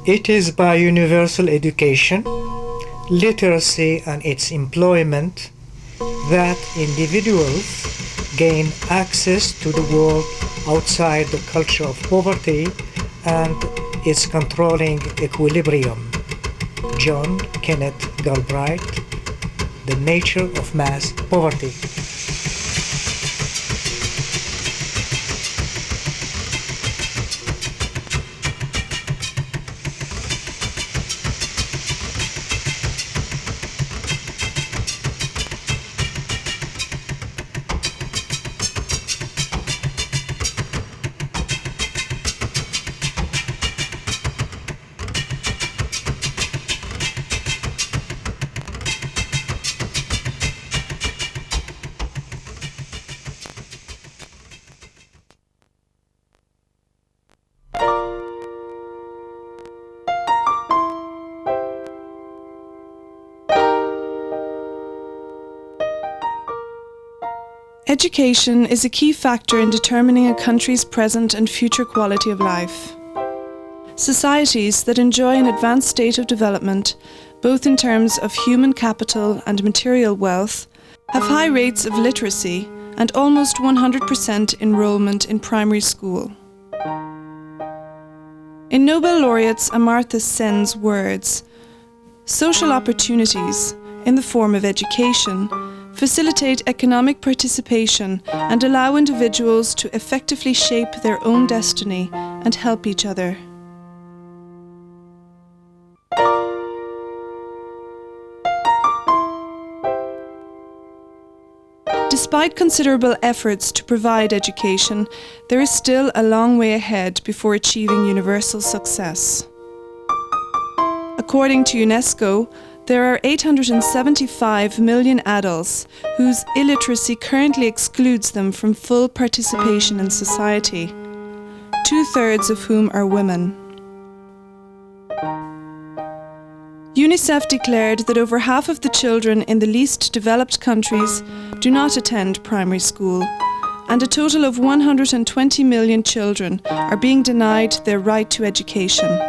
It is by universal education, literacy and its employment that individuals gain access to the world outside the culture of poverty and its controlling equilibrium. John Kenneth Galbraith, The Nature of Mass Poverty. Education is a key factor in determining a country's present and future quality of life. Societies that enjoy an advanced state of development, both in terms of human capital and material wealth, have high rates of literacy and almost 100% enrollment in primary school. In Nobel laureates Amartya Sen's words, social opportunities, in the form of education, facilitate economic participation and allow individuals to effectively shape their own destiny and help each other. Despite considerable efforts to provide education, there is still a long way ahead before achieving universal success. According to UNESCO, there are 875 million adults whose illiteracy currently excludes them from full participation in society, 2/3 of whom are women. UNICEF declared that over half of the children in the least developed countries do not attend primary school, and a total of 120 million children are being denied their right to education.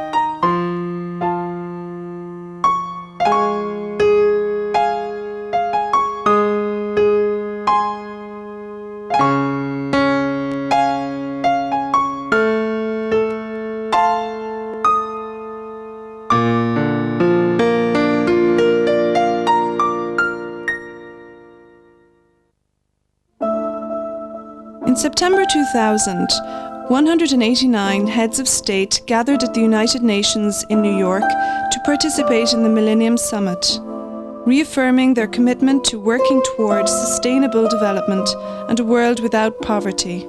In September 2000, 189 heads of state gathered at the United Nations in New York to participate in the Millennium Summit, reaffirming their commitment to working towards sustainable development and a world without poverty.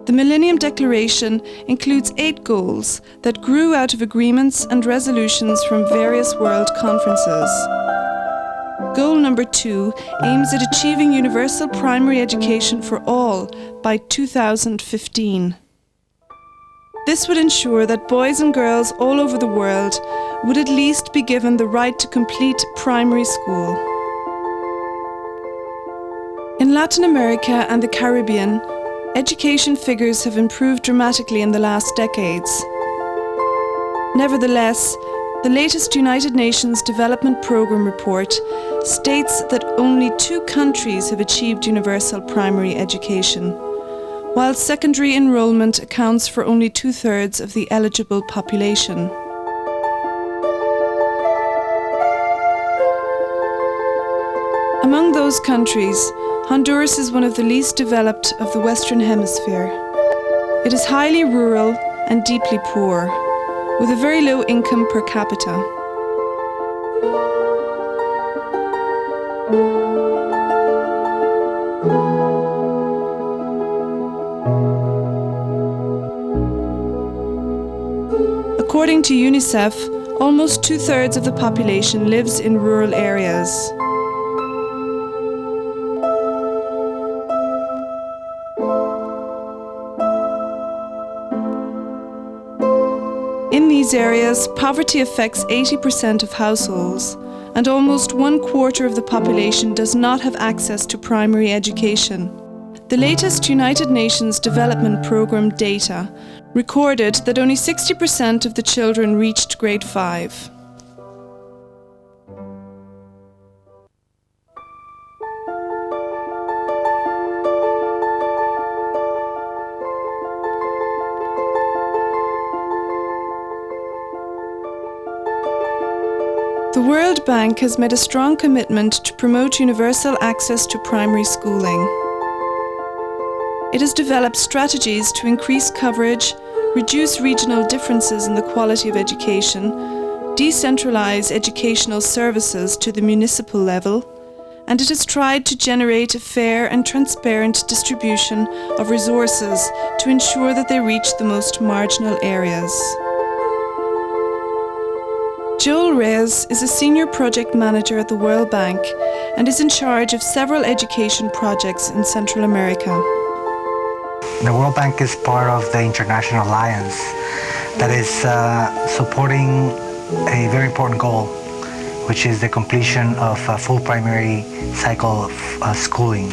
The Millennium Declaration includes 8 goals that grew out of agreements and resolutions from various world conferences. Goal number 2 aims at achieving universal primary education for all by 2015. This would ensure that boys and girls all over the world would at least be given the right to complete primary school. In Latin America and the Caribbean, education figures have improved dramatically in the last decades. Nevertheless, the latest United Nations Development Programme report states that only 2 countries have achieved universal primary education, while secondary enrolment accounts for only 2/3 of the eligible population. Among those countries, Honduras is one of the least developed of the Western Hemisphere. It is highly rural and deeply poor, with a very low income per capita. According to UNICEF, almost 2/3 of the population lives in rural areas. In these areas, poverty affects 80% of households, and almost 1/4 of the population does not have access to primary education. The latest United Nations Development Programme data recorded that only 60% of the children reached grade 5. The World Bank has made a strong commitment to promote universal access to primary schooling. It has developed strategies to increase coverage, reduce regional differences in the quality of education, decentralize educational services to the municipal level, and it has tried to generate a fair and transparent distribution of resources to ensure that they reach the most marginal areas. Joel Reyes is a senior project manager at the World Bank and is in charge of several education projects in Central America. The World Bank is part of the International Alliance that is supporting a very important goal, which is the completion of a full primary cycle of schooling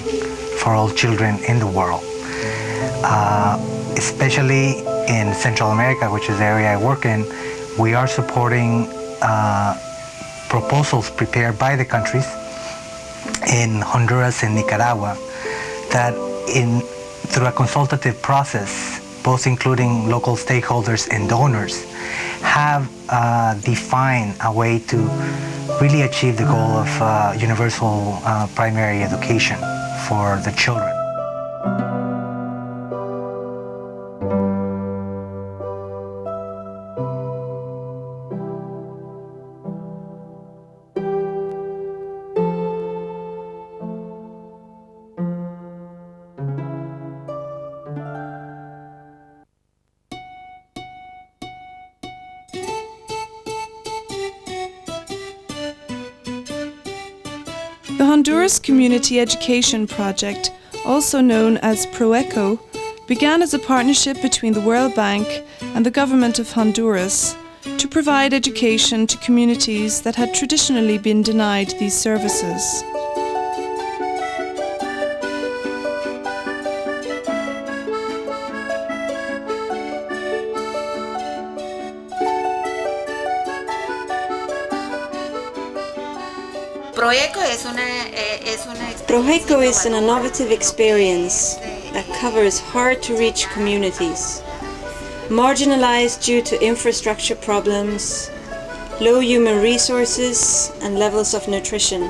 for all children in the world. Especially in Central America, which is the area I work in, we are supporting proposals prepared by the countries in Honduras and Nicaragua that through a consultative process, both including local stakeholders and donors, have defined a way to really achieve the goal of universal primary education for the children. The Honduras Community Education Project, also known as PROECO, began as a partnership between the World Bank and the government of Honduras to provide education to communities that had traditionally been denied these services. PROHECO is an innovative experience that covers hard-to-reach communities, marginalized due to infrastructure problems, low human resources, and levels of nutrition.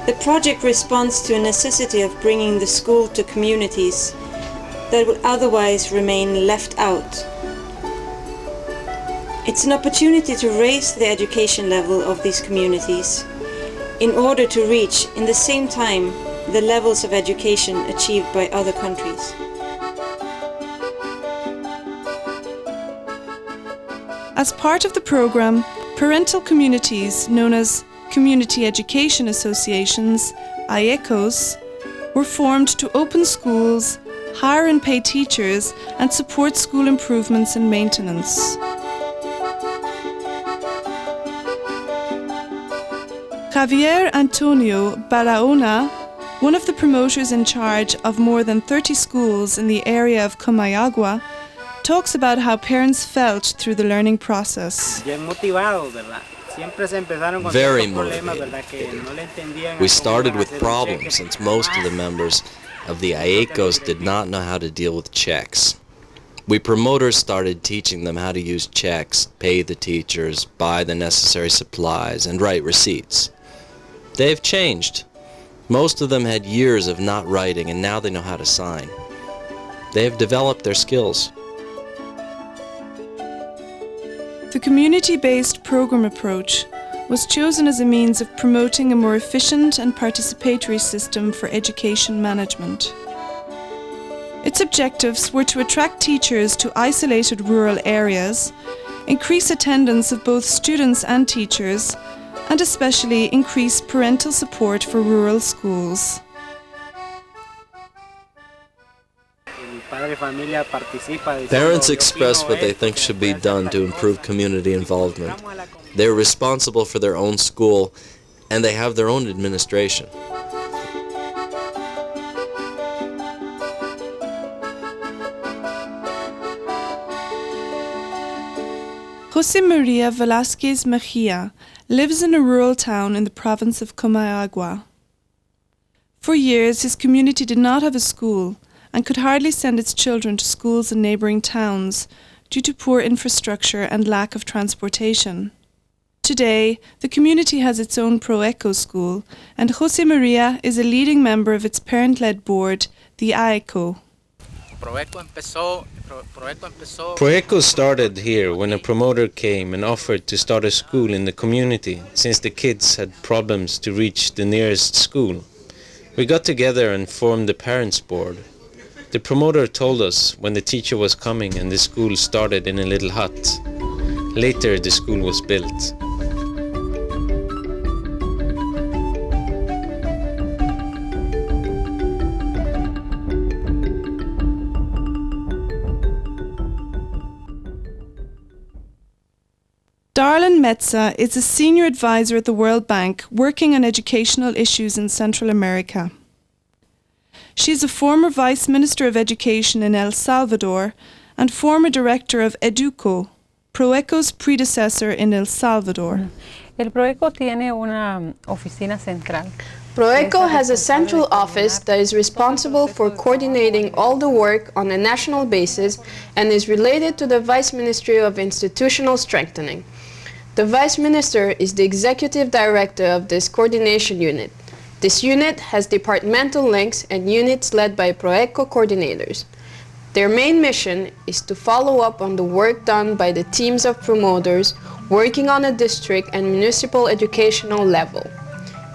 The project responds to a necessity of bringing the school to communities that would otherwise remain left out. It's an opportunity to raise the education level of these communities in order to reach, in the same time, the levels of education achieved by other countries. As part of the program, parental communities, known as Community Education Associations, IECOs, were formed to open schools, hire and pay teachers, and support school improvements and maintenance. Javier Antonio Barahona, one of the promoters in charge of more than 30 schools in the area of Comayagua, talks about how parents felt through the learning process. Very motivated. We started with problems since most of the members of the IECOs did not know how to deal with checks. We promoters started teaching them how to use checks, pay the teachers, buy the necessary supplies, and write receipts. They've changed. Most of them had years of not writing, and now they know how to sign. They have developed their skills. The community-based program approach was chosen as a means of promoting a more efficient and participatory system for education management. Its objectives were to attract teachers to isolated rural areas, increase attendance of both students and teachers, and especially increase parental support for rural schools. Parents express what they think should be done to improve community involvement. They're responsible for their own school, and they have their own administration. Jose Maria Velasquez Mejia lives in a rural town in the province of Comayagua. For years, his community did not have a school and could hardly send its children to schools in neighbouring towns due to poor infrastructure and lack of transportation. Today, the community has its own PROECO school, and Jose Maria is a leading member of its parent-led board, the PROHECO. PROECO started here when a promoter came and offered to start a school in the community since the kids had problems to reach the nearest school. We got together and formed the parents' board. The promoter told us when the teacher was coming and the school started in a little hut. Later the school was built. Darlene Metza is a senior advisor at the World Bank working on educational issues in Central America. She is a former Vice Minister of Education in El Salvador and former Director of EDUCO, PROECO's predecessor in El Salvador. El PROECO tiene una oficina central. PROECO has a central office that is responsible for coordinating all the work on a national basis and is related to the Vice Ministry of Institutional Strengthening. The Vice Minister is the executive director of this coordination unit. This unit has departmental links and units led by PROECO coordinators. Their main mission is to follow up on the work done by the teams of promoters working on a district and municipal educational level.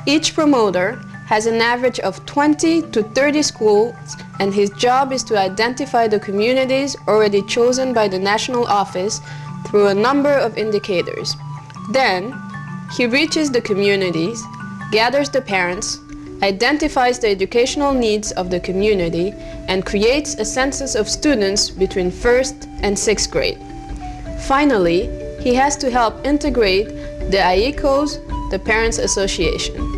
Each promoter has an average of 20 to 30 schools, and his job is to identify the communities already chosen by the national office through a number of indicators. Then, he reaches the communities, gathers the parents, identifies the educational needs of the community, and creates a census of students between 1st and 6th grade. Finally, he has to help integrate the AICOs, the Parents Association.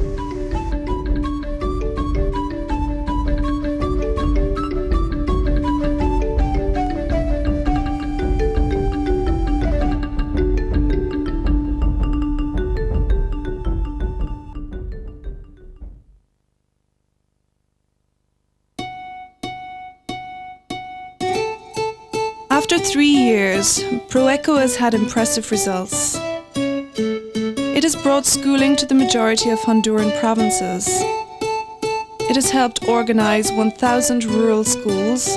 After 3 years, PROECO has had impressive results. It has brought schooling to the majority of Honduran provinces. It has helped organize 1,000 rural schools.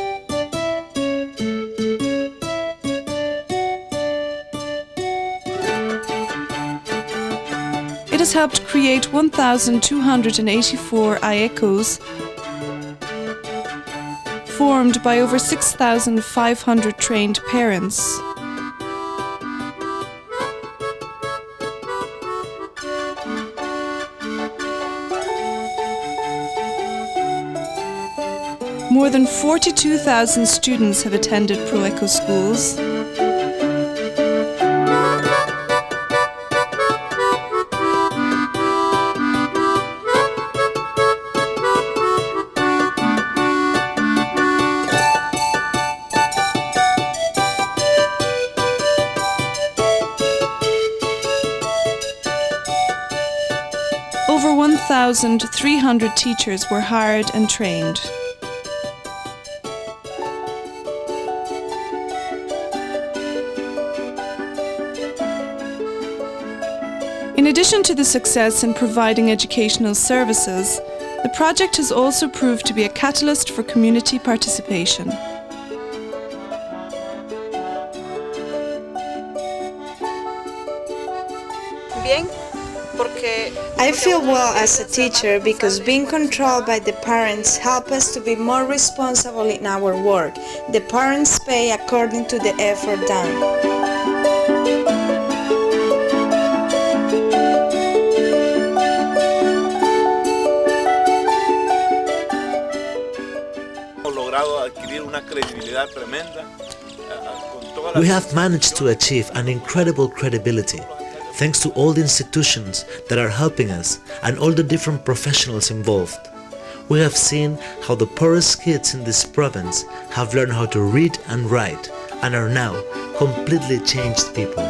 It has helped create 1,284 AICOs, formed by over 6,500 trained parents. More than 42,000 students have attended PROECO schools. Over 1,300 teachers were hired and trained. In addition to the success in providing educational services, the project has also proved to be a catalyst for community participation. I feel well as a teacher because being controlled by the parents help us to be more responsible in our work. The parents pay according to the effort done. We have managed to achieve an incredible credibility thanks to all the institutions that are helping us and all the different professionals involved. We have seen how the poorest kids in this province have learned how to read and write and are now completely changed people.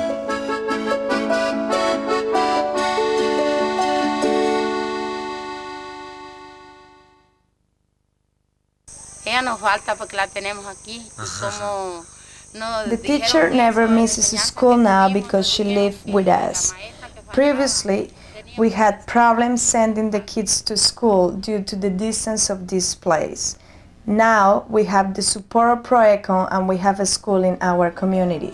Ella nos falta porque la tenemos aquí. Somos The teacher never misses school now because she lives with us. Previously, we had problems sending the kids to school due to the distance of this place. Now we have the support of PROECO and we have a school in our community.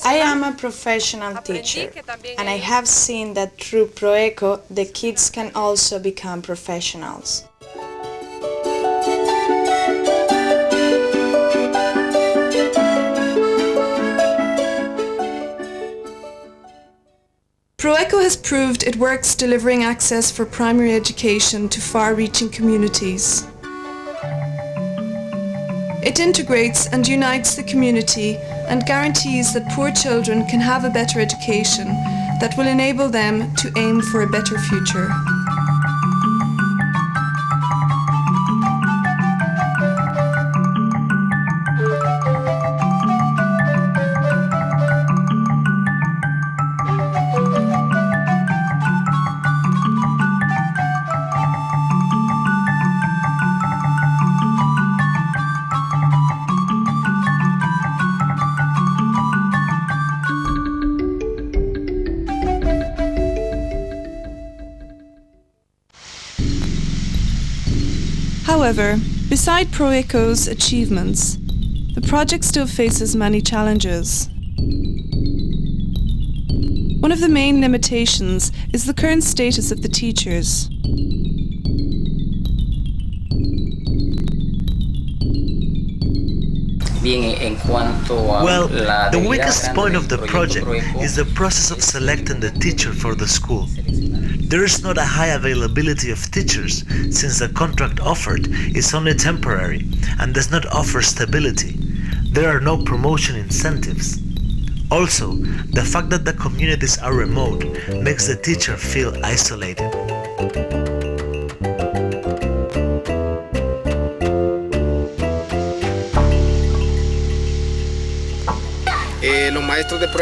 I am a professional teacher, and I have seen that through PROECO the kids can also become professionals. PROECO has proved it works delivering access for primary education to far-reaching communities. It integrates and unites the community and guarantees that poor children can have a better education that will enable them to aim for a better future. However, beside PROECO's achievements, the project still faces many challenges. One of the main limitations is the current status of the teachers. Well, the weakest point of the project is the process of selecting the teacher for the school. There is not a high availability of teachers since the contract offered is only temporary and does not offer stability. There are no promotion incentives. Also, the fact that the communities are remote makes the teacher feel isolated.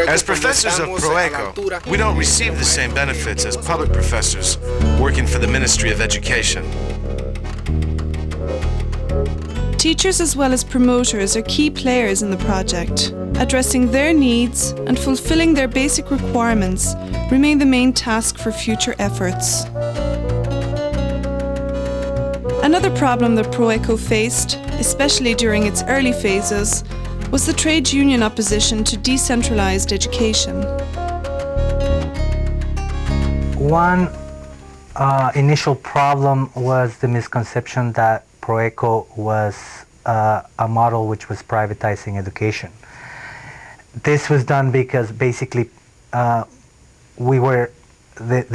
As professors of PROECO, we don't receive the same benefits as public professors working for the Ministry of Education. Teachers as well as promoters are key players in the project. Addressing their needs and fulfilling their basic requirements remain the main task for future efforts. Another problem that PROECO faced, especially during its early phases, was the trade union opposition to decentralized education. One initial problem was the misconception that PROECO was a model which was privatizing education. This was done because basically the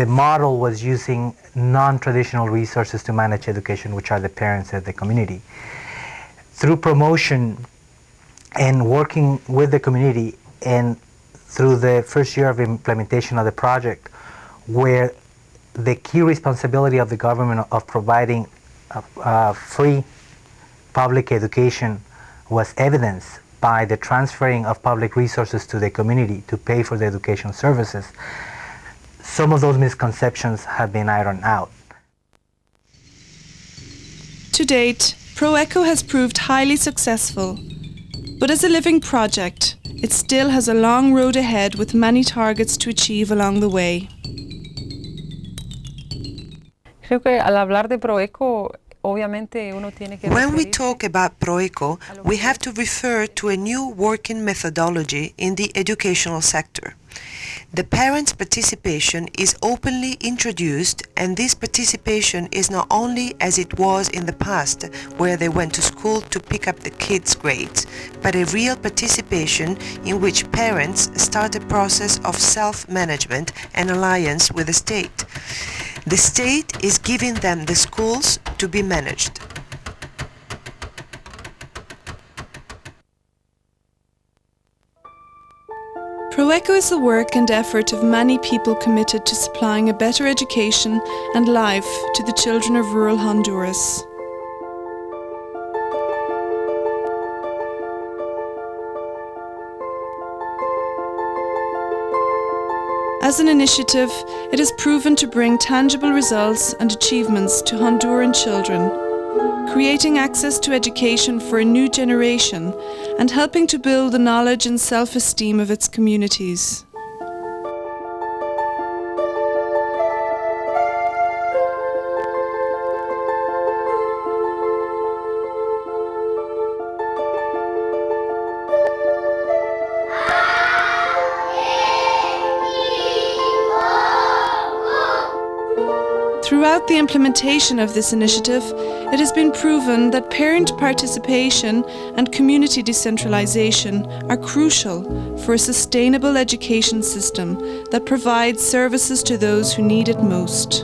model was using non-traditional resources to manage education, which are the parents and the community. Through promotion and working with the community and through the first year of implementation of the project, where the key responsibility of the government of providing free public education was evidenced by the transferring of public resources to the community to pay for the education services, some of those misconceptions have been ironed out. To date, PROECO has proved highly successful. But as a living project, it still has a long road ahead with many targets to achieve along the way. Creo que al hablar de PROECO When we talk about PROECO, we have to refer to a new working methodology in the educational sector. The parents' participation is openly introduced, and this participation is not only as it was in the past, where they went to school to pick up the kids' grades, but a real participation in which parents start a process of self-management and alliance with the state. The state is giving them the schools to be managed. PROECO is the work and effort of many people committed to supplying a better education and life to the children of rural Honduras. As an initiative, it has proven to bring tangible results and achievements to Honduran children, creating access to education for a new generation and helping to build the knowledge and self-esteem of its communities. Throughout the implementation of this initiative, it has been proven that parent participation and community decentralization are crucial for a sustainable education system that provides services to those who need it most.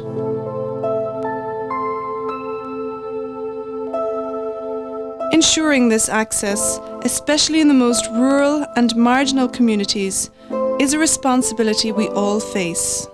Ensuring this access, especially in the most rural and marginal communities, is a responsibility we all face.